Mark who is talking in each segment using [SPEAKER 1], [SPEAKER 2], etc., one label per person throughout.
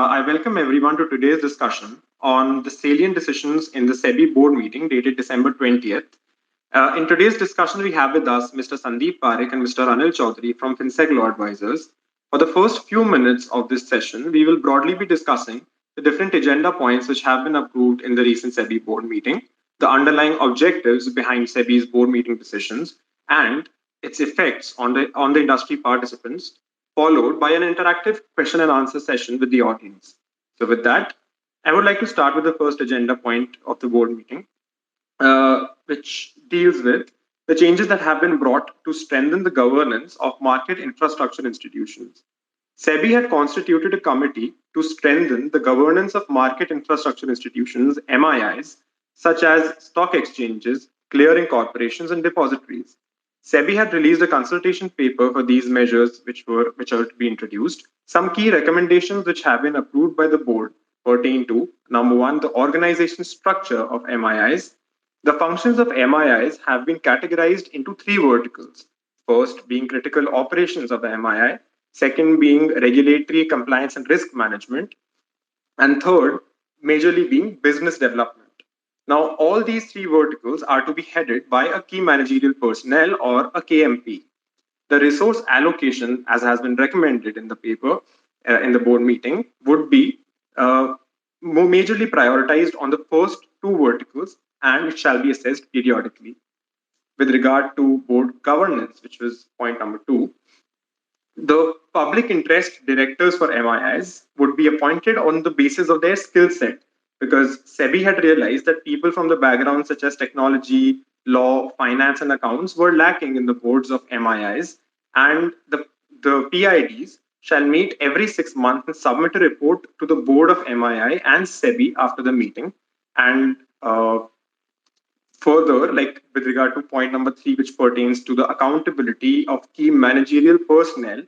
[SPEAKER 1] I welcome everyone to today's discussion on the salient decisions in the SEBI board meeting dated December 20th. In today's discussion, we have with us Mr. Sandeep Parekh and Mr. Anil Chaudhary from FinSec Law Advisors. For the first few minutes of this session, we will broadly be discussing the different agenda points which have been approved in the recent SEBI board meeting, the underlying objectives behind SEBI's board meeting decisions, and its effects on the industry participants, followed by an interactive question and answer session with the audience. So, with that, I would like to start with the first agenda point of the board meeting, which deals with the changes that have been brought to strengthen the governance of market infrastructure institutions. SEBI had constituted a committee to strengthen the governance of market infrastructure institutions, MIIs, such as stock exchanges, clearing corporations, and depositories. SEBI had released a consultation paper for these measures which are to be introduced. Some key recommendations which have been approved by the board pertain to number one, the organization structure of MIIs. The functions of MIIs have been categorized into three verticals. First, being critical operations of the MII, second, being regulatory compliance and risk management, and third, majorly being business development. Now, all these three verticals are to be headed by a key managerial personnel or a KMP. The resource allocation, as has been recommended in the paper in the board meeting, would be more majorly prioritized on the first two verticals, and it shall be assessed periodically. With regard to board governance, which was point number two, the public interest directors for MIIs would be appointed on the basis of their skill set, because SEBI had realized that people from the backgrounds such as technology, law, finance, and accounts were lacking in the boards of MIIs, and the PIDs shall meet every 6 months and submit a report to the board of MII and SEBI after the meeting. And further, like with regard to point number three, which pertains to the accountability of key managerial personnel,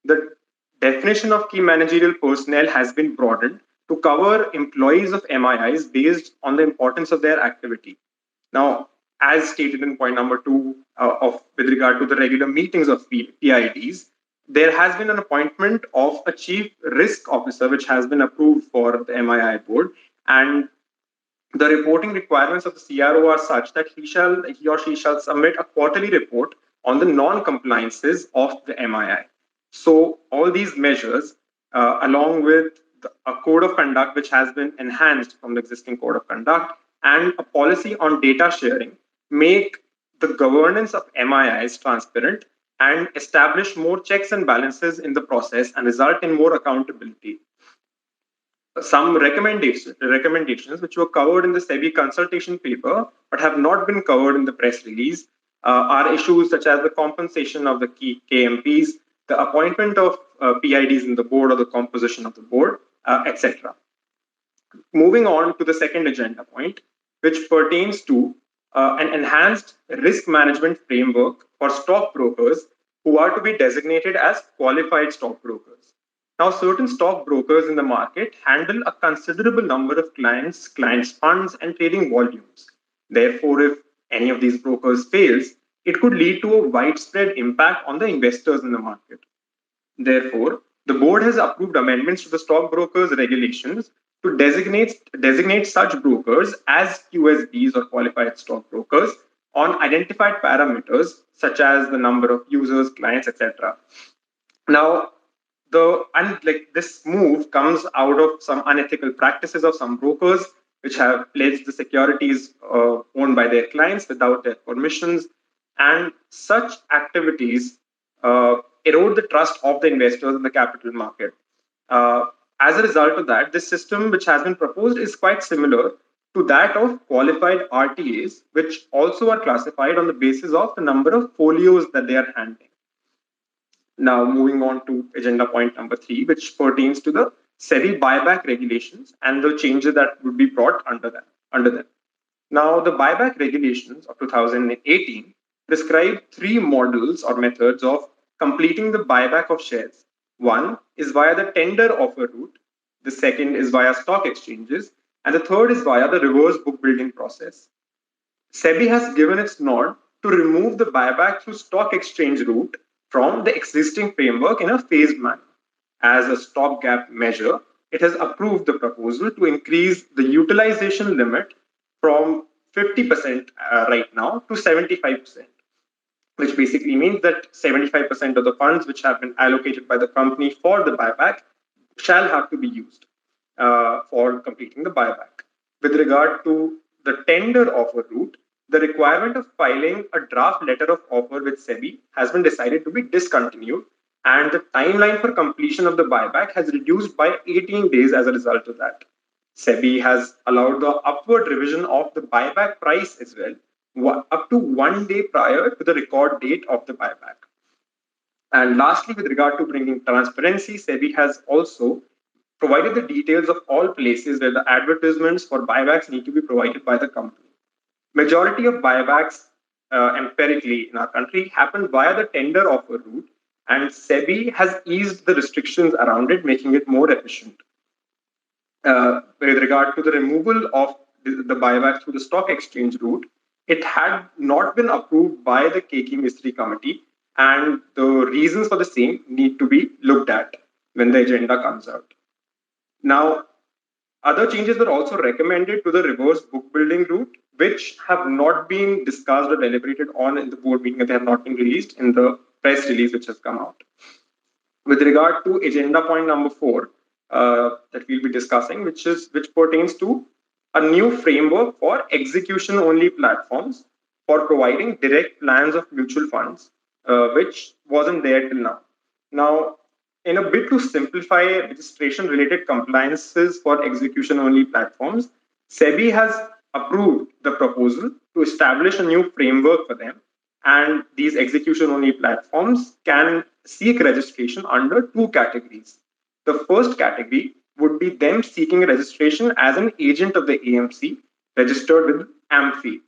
[SPEAKER 1] the definition of key managerial personnel has been broadened to cover employees of MIIs based on the importance of their activity. Now, as stated in point number two, of with regard to the regular meetings of PIDs, there has been an appointment of a chief risk officer, which has been approved for the MII board, and the reporting requirements of the CRO are such that he or she shall submit a quarterly report on the non-compliances of the MII. So all these measures, along with a code of conduct which has been enhanced from the existing code of conduct and a policy on data sharing, make the governance of MIIs transparent and establish more checks and balances in the process and result in more accountability. Some recommendations which were covered in the SEBI consultation paper but have not been covered in the press release are issues such as the compensation of the key KMPs, the appointment of PIDs in the board or the composition of the board, etc. Moving on to the second agenda point, which pertains to an enhanced risk management framework for stockbrokers who are to be designated as qualified stockbrokers. Now, certain stockbrokers in the market handle a considerable number of clients' funds, and trading volumes. Therefore, if any of these brokers fails, it could lead to a widespread impact on the investors in the market. Therefore, the board has approved amendments to the stockbrokers regulations to designate such brokers as QSBs or qualified stockbrokers on identified parameters such as the number of users, clients, etc. Now, this move comes out of some unethical practices of some brokers which have pledged the securities owned by their clients without their permissions, and such activities erode the trust of the investors in the capital market. As a result of that, this system which has been proposed is quite similar to that of qualified RTAs, which also are classified on the basis of the number of folios that they are handling. Now, moving on to agenda point number three, which pertains to the SEBI buyback regulations and the changes that would be brought under them. Now, the buyback regulations of 2018 prescribe three models or methods of completing the buyback of shares. One is via the tender offer route, the second is via stock exchanges, and the third is via the reverse book building process. SEBI has given its nod to remove the buyback through stock exchange route from the existing framework in a phased manner as a stopgap measure it has approved the proposal to increase the utilization limit from 50% right now to 75%, which basically means that 75% of the funds which have been allocated by the company for the buyback shall have to be used for completing the buyback. With regard to the tender offer route, the requirement of filing a draft letter of offer with SEBI has been decided to be discontinued, and the timeline for completion of the buyback has reduced by 18 days as a result of that. SEBI has allowed the upward revision of the buyback price as well, up to 1 day prior to the record date of the buyback. And lastly, with regard to bringing transparency, SEBI has also provided the details of all places where the advertisements for buybacks need to be provided by the company. Majority of buybacks empirically in our country happen via the tender offer route, and SEBI has eased the restrictions around it, making it more efficient. With regard to the removal of the buyback through the stock exchange route, it had not been approved by the KK Mistry committee, and the reasons for the same need to be looked at when the agenda comes out. Now, other changes were also recommended to the reverse book building route, which have not been discussed or deliberated on in the board meeting, and they have not been released in the press release which has come out. With regard to agenda point number 4 that we'll be discussing, which pertains to a new framework for execution-only platforms for providing direct plans of mutual funds, which wasn't there till now. Now, in a bid to simplify registration-related compliances for execution-only platforms, SEBI has approved the proposal to establish a new framework for them, and these execution-only platforms can seek registration under 2 categories. The first category would be them seeking registration as an agent of the AMC registered with AMFI.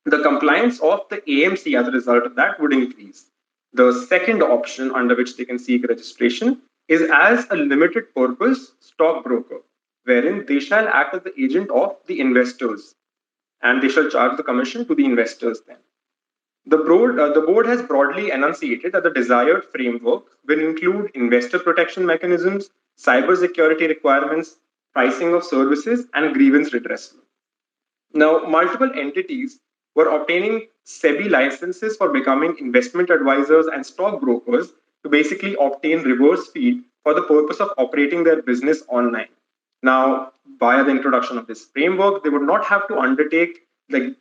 [SPEAKER 1] The compliance of the AMC as a result of that would increase. The second option under which they can seek registration is as a limited purpose stockbroker, wherein they shall act as the agent of the investors, and they shall charge the commission to the investors then. The board has broadly enunciated that the desired framework will include investor protection mechanisms, cybersecurity requirements, pricing of services, and grievance redressal. Now, multiple entities were obtaining SEBI licenses for becoming investment advisors and stockbrokers to basically obtain reverse feed for the purpose of operating their business online. Now, via the introduction of this framework, they would not have to undertake the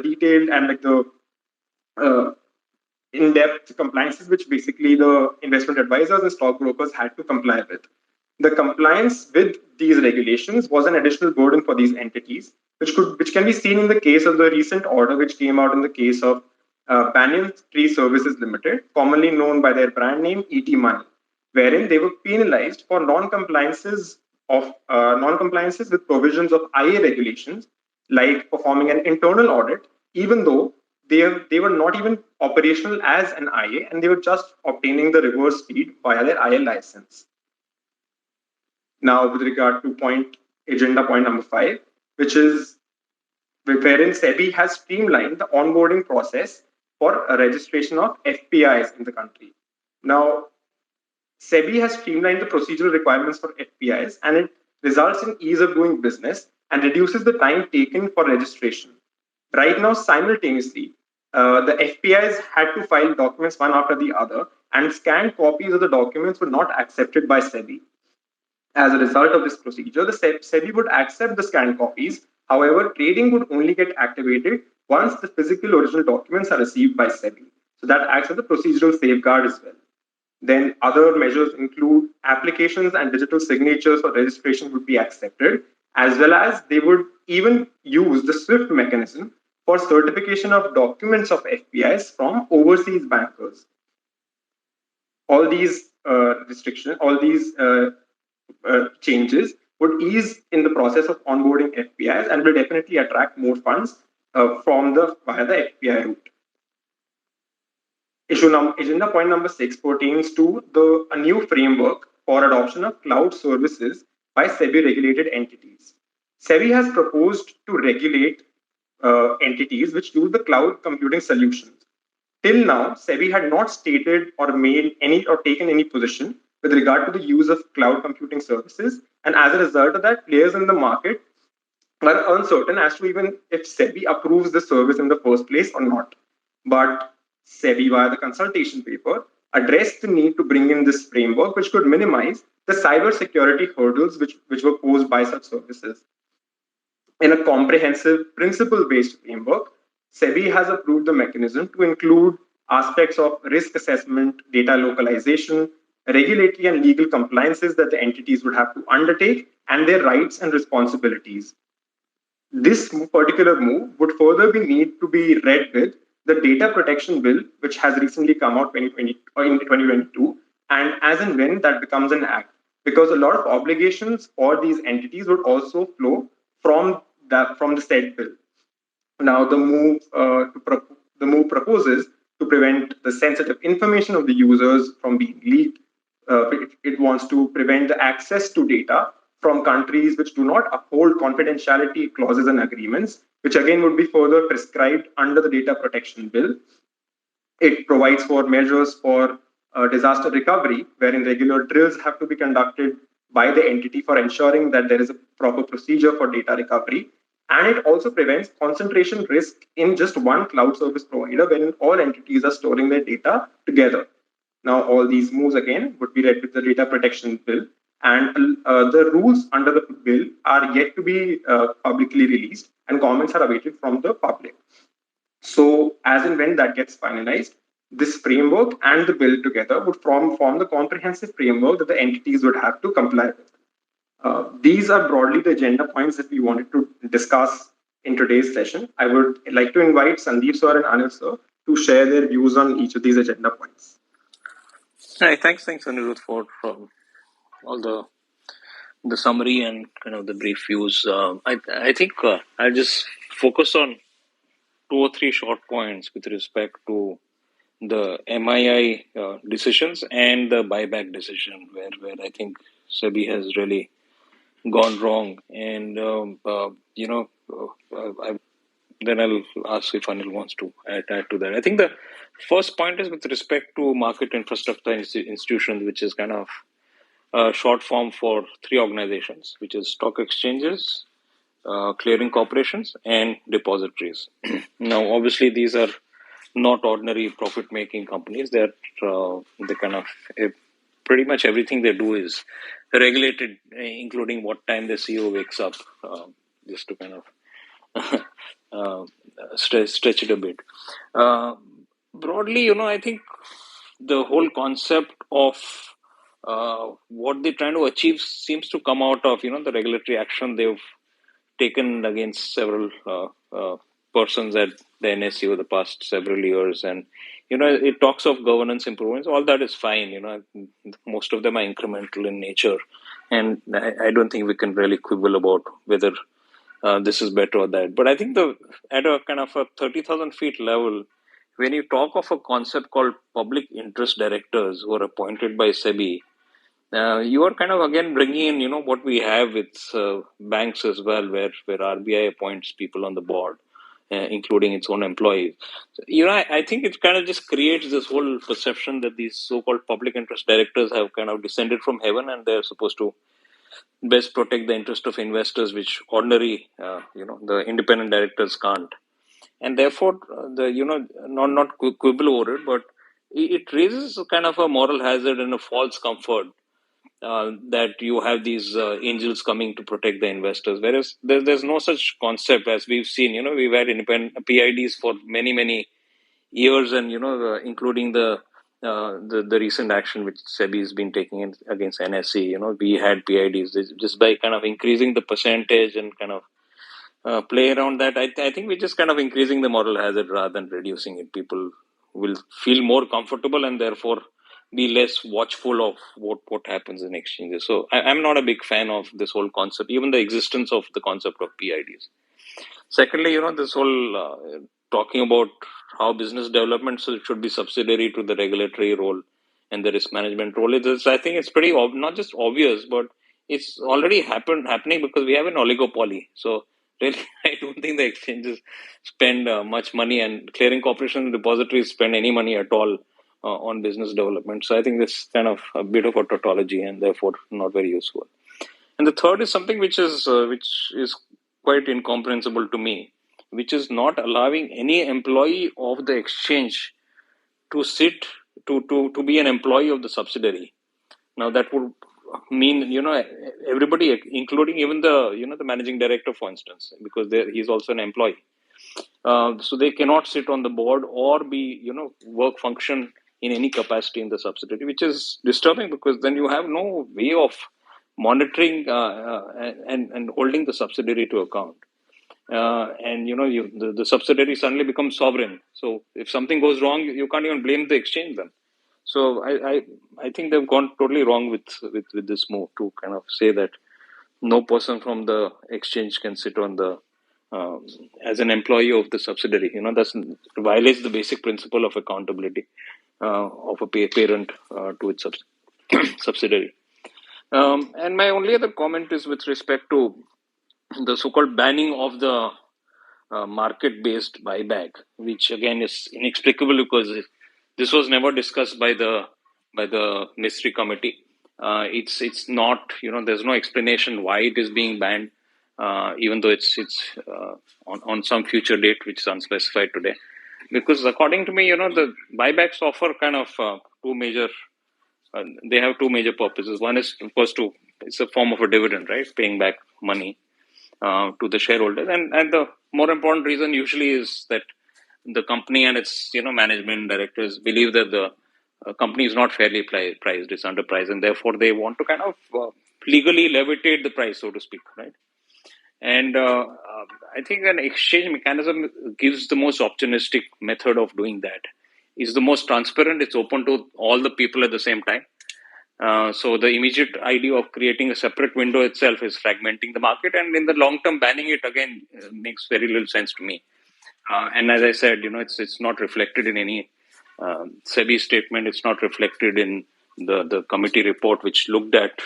[SPEAKER 1] detailed and the in-depth compliances which basically the investment advisors and stockbrokers had to comply with. The compliance with these regulations was an additional burden for these entities, which can be seen in the case of the recent order which came out in the case of Banyan Tree Services Limited, commonly known by their brand name ET Money, wherein they were penalized for non-compliances with provisions of IA regulations, like performing an internal audit, even though they were not even operational as an IA, and they were just obtaining the reverse feed via their IA license. Now, with regard to agenda point number 5, which is wherein SEBI has streamlined the onboarding process for a registration of FPIs in the country. Now, SEBI has streamlined the procedural requirements for FPIs, and it results in ease of doing business and reduces the time taken for registration. Right now, simultaneously, the FPIs had to file documents one after the other, and scanned copies of the documents were not accepted by SEBI. As a result of this procedure, the SEBI would accept the scanned copies. However, trading would only get activated once the physical original documents are received by SEBI. So that acts as a procedural safeguard as well. Then other measures include applications and digital signatures for registration would be accepted, as well as they would even use the SWIFT mechanism for certification of documents of FPIs from overseas bankers. All these changes would ease in the process of onboarding FPIs and will definitely attract more funds via the FPI route. Agenda point number 6 pertains to a new framework for adoption of cloud services by SEBI regulated entities. SEBI has proposed to regulate entities which use the cloud computing solutions. Till now, SEBI had not stated or taken any position with regard to the use of cloud computing services. And as a result of that, players in the market are uncertain as to even if SEBI approves the service in the first place or not. But SEBI, via the consultation paper, addressed the need to bring in this framework which could minimize the cybersecurity hurdles which were posed by such services. In a comprehensive, principle based framework, SEBI has approved the mechanism to include aspects of risk assessment, data localization, regulatory and legal compliances that the entities would have to undertake, and their rights and responsibilities. This particular move would further be need to be read with the data protection bill, which has recently come out 2020 or in 2022, and as and when that becomes an act, because a lot of obligations for these entities would also flow from the said bill. Now, the move proposes to prevent the sensitive information of the users from being leaked. It wants to prevent the access to data from countries which do not uphold confidentiality clauses and agreements, which again would be further prescribed under the data protection bill. It provides for measures for disaster recovery, wherein regular drills have to be conducted by the entity for ensuring that there is a proper procedure for data recovery. And it also prevents concentration risk in just one cloud service provider when all entities are storing their data together. Now, all these moves again would be read with the data protection bill, and the rules under the bill are yet to be publicly released, and comments are awaited from the public. So, as and when that gets finalized, this framework and the bill together would form the comprehensive framework that the entities would have to comply with. These are broadly the agenda points that we wanted to discuss in today's session. I would like to invite Sandeep sir and Anil sir to share their views on each of these agenda points.
[SPEAKER 2] Hi, thanks, Anirudh, for all the summary and kind of the brief views. I think I'll just focus on two or three short points with respect to the MII decisions and the buyback decision, where I think SEBI has really gone wrong. And then I'll ask if Anil wants to add to that. I think the first point is with respect to market infrastructure institutions, which is kind of short form for three organizations, which is stock exchanges, clearing corporations, and depositories. Now, obviously, these are not ordinary profit-making companies. They're they kind of pretty much everything they do is regulated, including what time the CEO wakes up, just to kind of stretch it a bit. Broadly, I think the whole concept of what they're trying to achieve seems to come out of the regulatory action they've taken against several persons at the NSE over the past several years, and it talks of governance improvements. All that is fine. Most of them are incremental in nature, and I don't think we can really quibble about whether this is better or that. But I think at a kind of a 30,000 feet level, when you talk of a concept called public interest directors who are appointed by SEBI, you are kind of again bringing in, what we have with banks as well, where RBI appoints people on the board, including its own employees. So, I think it kind of just creates this whole perception that these so-called public interest directors have kind of descended from heaven, and they're supposed to best protect the interest of investors, which ordinary, the independent directors can't. And therefore, not quibble over it, but it raises kind of a moral hazard and a false comfort that you have these angels coming to protect the investors, whereas there's no such concept. As we've seen, we've had independent PIDs for many years, and including the recent action which SEBI has been taking against NSE. We had PIDs just by kind of increasing the percentage and kind of play around that. I think we're just kind of increasing the moral hazard rather than reducing it. People will feel more comfortable and therefore be less watchful of what happens in exchanges. So I'm not a big fan of this whole concept, even the existence of the concept of PIDs. Secondly, this whole talking about how business development should be subsidiary to the regulatory role and the risk management role. I think it's pretty not just obvious, but it's already happening because we have an oligopoly. So really, I don't think the exchanges spend much money, and clearing corporations and depositories spend any money at all on business development. So I think this kind of a bit of a tautology and therefore not very useful. And the third is something which is quite incomprehensible to me, which is not allowing any employee of the exchange to sit to be an employee of the subsidiary. Now that would mean everybody, including even the managing director, for instance, because he's also an employee. So they cannot sit on the board or be work function in any capacity in the subsidiary, which is disturbing because then you have no way of monitoring and holding the subsidiary to account. And the subsidiary suddenly becomes sovereign. So if something goes wrong, you can't even blame the exchange then. So I think they've gone totally wrong with this move to kind of say that no person from the exchange can sit on the as an employee of the subsidiary. That violates the basic principle of accountability of a parent to its subsidiary. And my only other comment is with respect to the so-called banning of the market-based buyback, which again is inexplicable because this was never discussed by the mystery committee. It's not, there's no explanation why it is being banned, even though it's on some future date which is unspecified today. Because according to me, the buybacks offer kind of two major. They have two major purposes. One is, of course, it's a form of a dividend, right? Paying back money to the shareholders, and the more important reason usually is that the company and its management directors believe that the company is not fairly priced, it's underpriced, and therefore they want to kind of legally levitate the price, so to speak, right? And I think an exchange mechanism gives the most opportunistic method of doing that. Is the most transparent. It's open to all the people at the same time. So the immediate idea of creating a separate window itself is fragmenting the market, and in the long term, banning it again makes very little sense to me. And as I said, it's not reflected in any SEBI statement. It's not reflected in the committee report which looked at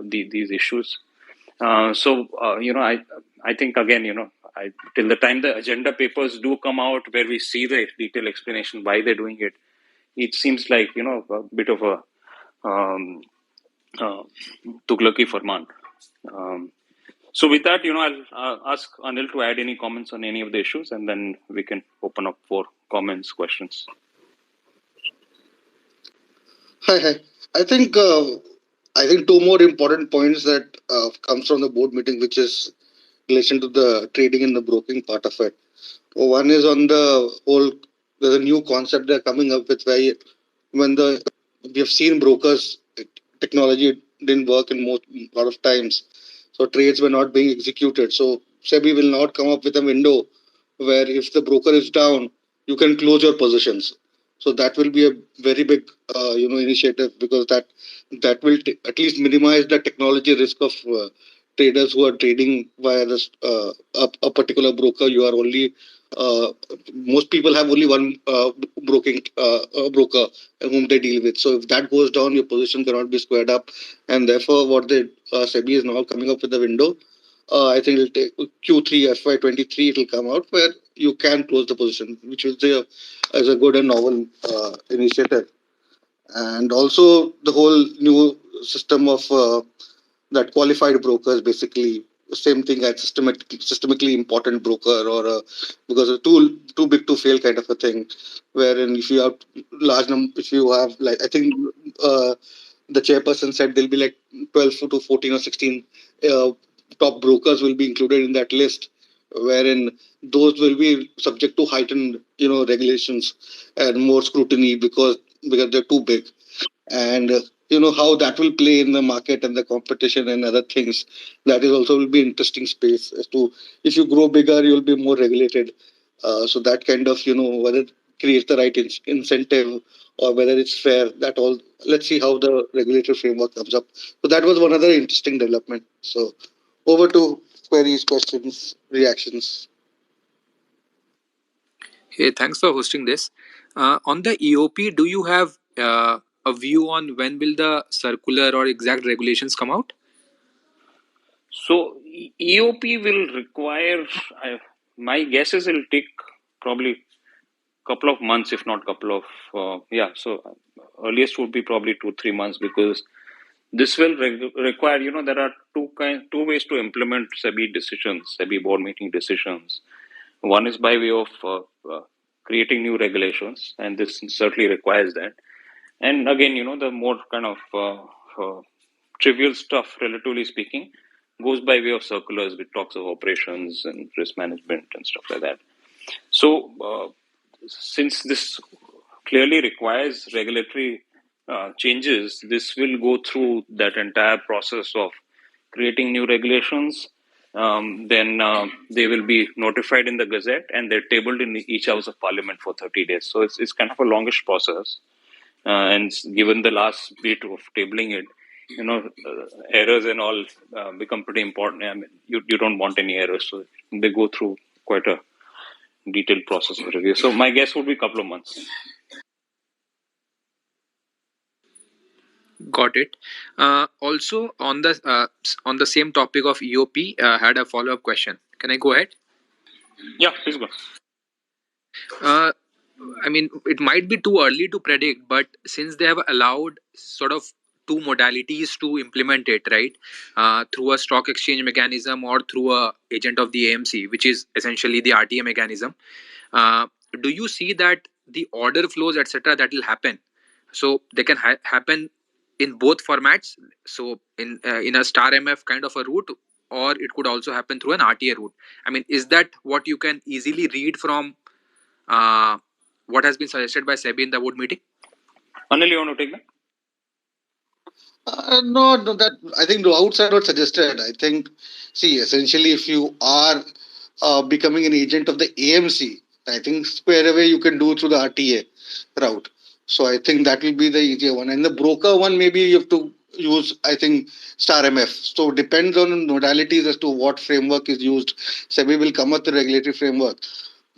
[SPEAKER 2] these issues. I think again, till the time the agenda papers do come out where we see the detailed explanation why they're doing it, it seems like a bit of a Tughlaki Farman. So with that, I'll ask Anil to add any comments on any of the issues, and then we can open up for comments, questions.
[SPEAKER 3] Hi. I think two more important points that comes from the board meeting, which is relation to the trading and the broking part of it. One is on the whole. There's a new concept they're coming up with where when we have seen brokers technology didn't work in most lot of times, so trades were not being executed. So SEBI will not come up with a window where if the broker is down, you can close your positions. So that will be a very big initiative because that will at least minimize the technology risk of traders who are trading via this a particular broker. You are only most people have only one broking broker whom they deal with. So if that goes down, your position cannot be squared up, and therefore, what the SEBI is now coming up with a window. I think it'll take Q3 FY23. It will come out where you can close the position, which is as a good and novel initiative, and also the whole new system of that qualified brokers, basically same thing as systemically important broker or because it's too big to fail kind of a thing, wherein if you have large number, if you have like I think the chairperson said there'll be like 12 to 14 or 16 top brokers will be included in that list, wherein those will be subject to heightened regulations and more scrutiny because they're too big, and how that will play in the market and the competition and other things. That is also will be interesting space as to if you grow bigger you'll be more regulated. So that kind of whether it creates the right incentive or whether it's fair, that all, let's see how the regulatory framework comes up. So that was one other interesting development. So over to queries, questions, reactions.
[SPEAKER 4] Hey, thanks for hosting this. On the EOP, do you have a view on when will the circular or exact regulations come out?
[SPEAKER 2] So EOP will require, my guess is it'll take probably couple of months, if not couple of So earliest would be probably 2-3 months, because this will require, there are two ways to implement SEBI board meeting decisions. One is by way of creating new regulations, and this certainly requires that. And again, the more kind of trivial stuff, relatively speaking, goes by way of circulars, which talks of operations and risk management and stuff like that. So, since this clearly requires regulatory changes, this will go through that entire process of creating new regulations. Then they will be notified in the Gazette, and they're tabled in each House of Parliament for 30 days. So it's kind of a longish process. And given the last bit of tabling it, errors and all become pretty important. I mean, you don't want any errors, so they go through quite a detailed process of review. So my guess would be a couple of months.
[SPEAKER 4] Got it. Also, on the same topic of EOP, had a follow up question. Can I go ahead?
[SPEAKER 2] Yeah, please go.
[SPEAKER 4] I mean, it might be too early to predict, but since they have allowed sort of two modalities to implement it, right, through a stock exchange mechanism or through a agent of the AMC, which is essentially the RTA mechanism, uh, do you see that the order flows, etc., that will happen? So they can happen in both formats. So in a star MF kind of a route, or it could also happen through an RTA route. I mean, is that what you can easily read from uh, what has been suggested by SEBI in the board meeting?
[SPEAKER 2] Anil, you want to take that?
[SPEAKER 3] No, that I think the outside not suggested. I think, see, essentially, if you are becoming an agent of the AMC, I think square away you can do through the RTA route. So I think that will be the easier one. And the broker one, maybe you have to use, I think, star MF. So depends on modalities as to what framework is used. SEBI will come up with a regulatory framework.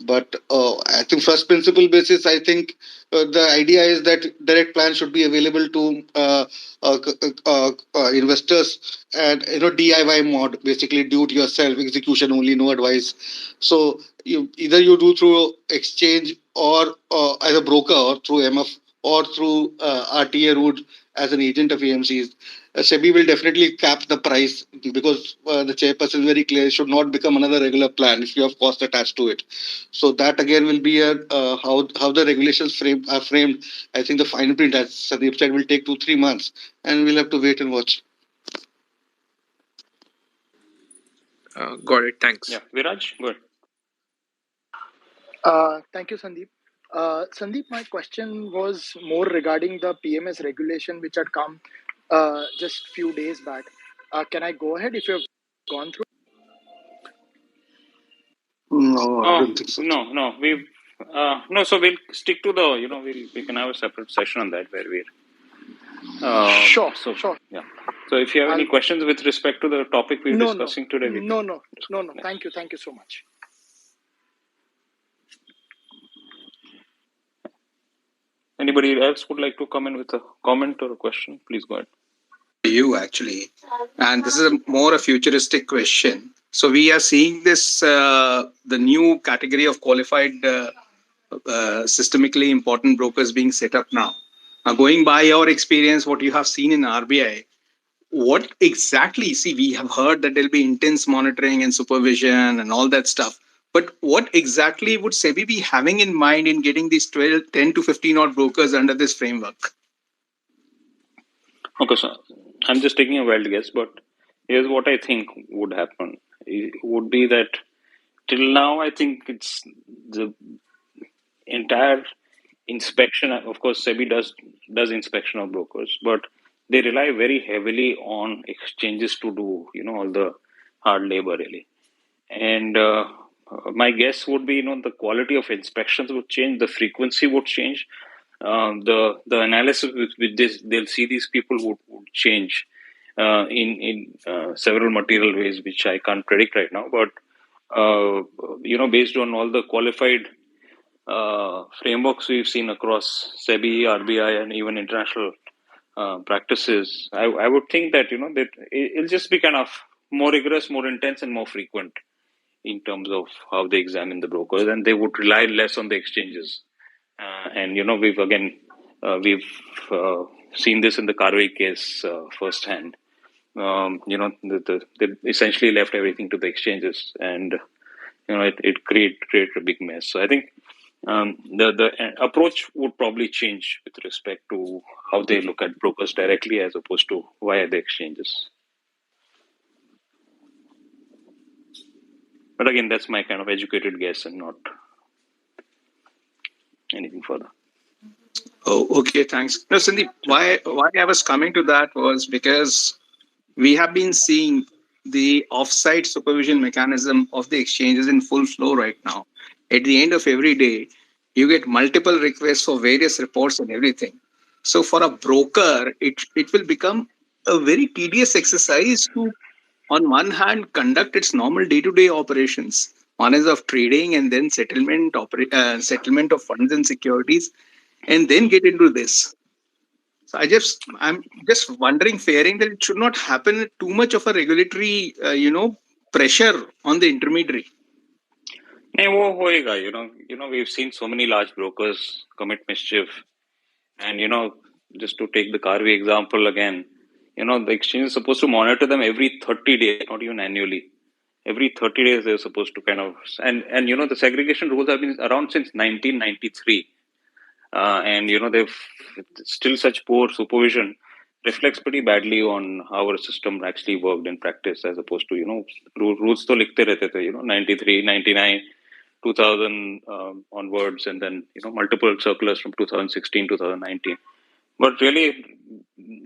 [SPEAKER 3] But I think first principle basis, I think the idea is that direct plans should be available to investors, and DIY mod, basically do it yourself, execution only, no advice. So either you do through exchange or as a broker, or through MF, or through RTA route as an agent of AMCs. SEBI will definitely cap the price, because the chairperson is very clear, it should not become another regular plan if you have cost attached to it. So that again will be a how the regulations are framed. I think the fine print, as Sandeep said, will take 2-3 months, and we'll have to wait and watch.
[SPEAKER 4] Got it. Thanks.
[SPEAKER 2] Yeah, Viraj, go ahead.
[SPEAKER 5] Thank you, Sandeep. Sandeep, my question was more regarding the PMS regulation which had come just few days back. Can I go ahead if you've gone through?
[SPEAKER 3] No, I
[SPEAKER 2] Oh,
[SPEAKER 3] don't think so.
[SPEAKER 2] no, we've no. So we'll stick to the, we can have a separate session on that where we're.
[SPEAKER 5] Sure,
[SPEAKER 2] So
[SPEAKER 5] sure.
[SPEAKER 2] yeah. So if you have any
[SPEAKER 5] I'll-
[SPEAKER 2] questions with respect to the topic we're
[SPEAKER 5] No,
[SPEAKER 2] discussing today, we
[SPEAKER 5] No,
[SPEAKER 2] can.
[SPEAKER 5] no, no, no. Thank you so much.
[SPEAKER 2] Anybody else would like to come in with a comment or a question? Please go ahead.
[SPEAKER 6] You actually, and this is more a futuristic question. So we are seeing this the new category of qualified systemically important brokers being set up now. Now, going by your experience, what you have seen in RBI, what exactly? See, we have heard that there'll be intense monitoring and supervision and all that stuff. But what exactly would SEBI be having in mind in getting these 10 to 15 odd brokers under this framework?
[SPEAKER 2] Okay, so I'm just taking a wild guess, but here's what I think would happen. It would be that till now, I think it's the entire inspection. Of course, SEBI does inspection of brokers, but they rely very heavily on exchanges to do all the hard labor, really. And my guess would be the quality of inspections would change, the frequency would change, the analysis with this, they'll see these people would change in several material ways, which I can't predict right now. But based on all the qualified frameworks we've seen across SEBI, RBI, and even international practices, I would think that that it'll just be kind of more rigorous, more intense, and more frequent in terms of how they examine the brokers, and they would rely less on the exchanges. And we've seen this in the Karvei case firsthand. They essentially left everything to the exchanges, and it created a big mess. So I think the approach would probably change with respect to how they look at brokers directly as opposed to via the exchanges. But again, that's my kind of educated guess and not anything further.
[SPEAKER 6] Oh, okay, thanks. No, Sandeep, why I was coming to that was because we have been seeing the offsite supervision mechanism of the exchanges in full flow right now. At the end of every day, you get multiple requests for various reports and everything. So for a broker, it will become a very tedious exercise to, on one hand, conduct its normal day-to-day operations. One is of trading and then settlement of funds and securities, and then get into this. So I'm just wondering, fearing that it should not happen too much of a regulatory, pressure on the intermediary.
[SPEAKER 2] नहीं वो होएगा we've seen so many large brokers commit mischief, and just to take the Karvei example again, the exchange is supposed to monitor them every 30 days, not even annually. Every 30 days they're supposed to kind of, and the segregation rules have been around since 1993, and they've still such poor supervision reflects pretty badly on how our system actually worked in practice, as opposed to rules to likhte rehte the 93, 99, 2000 onwards, and then multiple circulars from 2016, 2019. But really,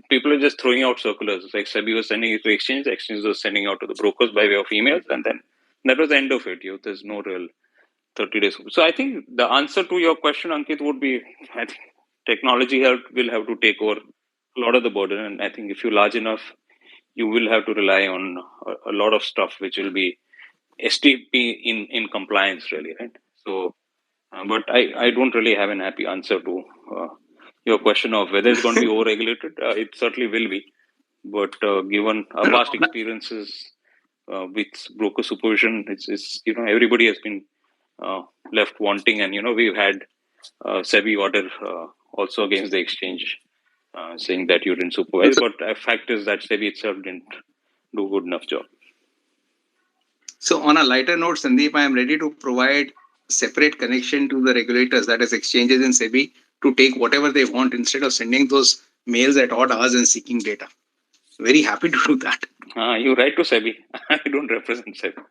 [SPEAKER 2] people are just throwing out circulars. It's like SEBI was sending it to exchange, the exchange was sending out to the brokers by way of emails, and then that was the end of it. There's no real 30 days. So I think the answer to your question, Ankit, would be, I think technology will have to take over a lot of the burden. And I think if you're large enough, you will have to rely on a lot of stuff which will be STP in compliance, really, right? So, but I don't really have an happy answer to your question of whether it's going to be over-regulated. It certainly will be. But given our past experiences with broker supervision, it's everybody has been left wanting, and we've had SEBI order also against the exchange saying that you didn't supervise. But the fact is that SEBI itself didn't do a good enough job.
[SPEAKER 6] So on a lighter note, Sandeep, I am ready to provide separate connection to the regulators, that is exchanges and SEBI, to take whatever they want instead of sending those mails at odd hours and seeking data. Very happy to do that.
[SPEAKER 2] You write to SEBI. I don't represent SEBI.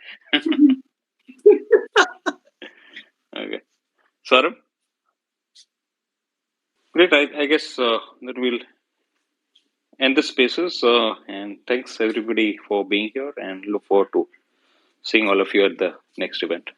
[SPEAKER 2] Okay. Saurabh? Great. I guess that we'll end the spaces. And thanks everybody for being here, and look forward to seeing all of you at the next event.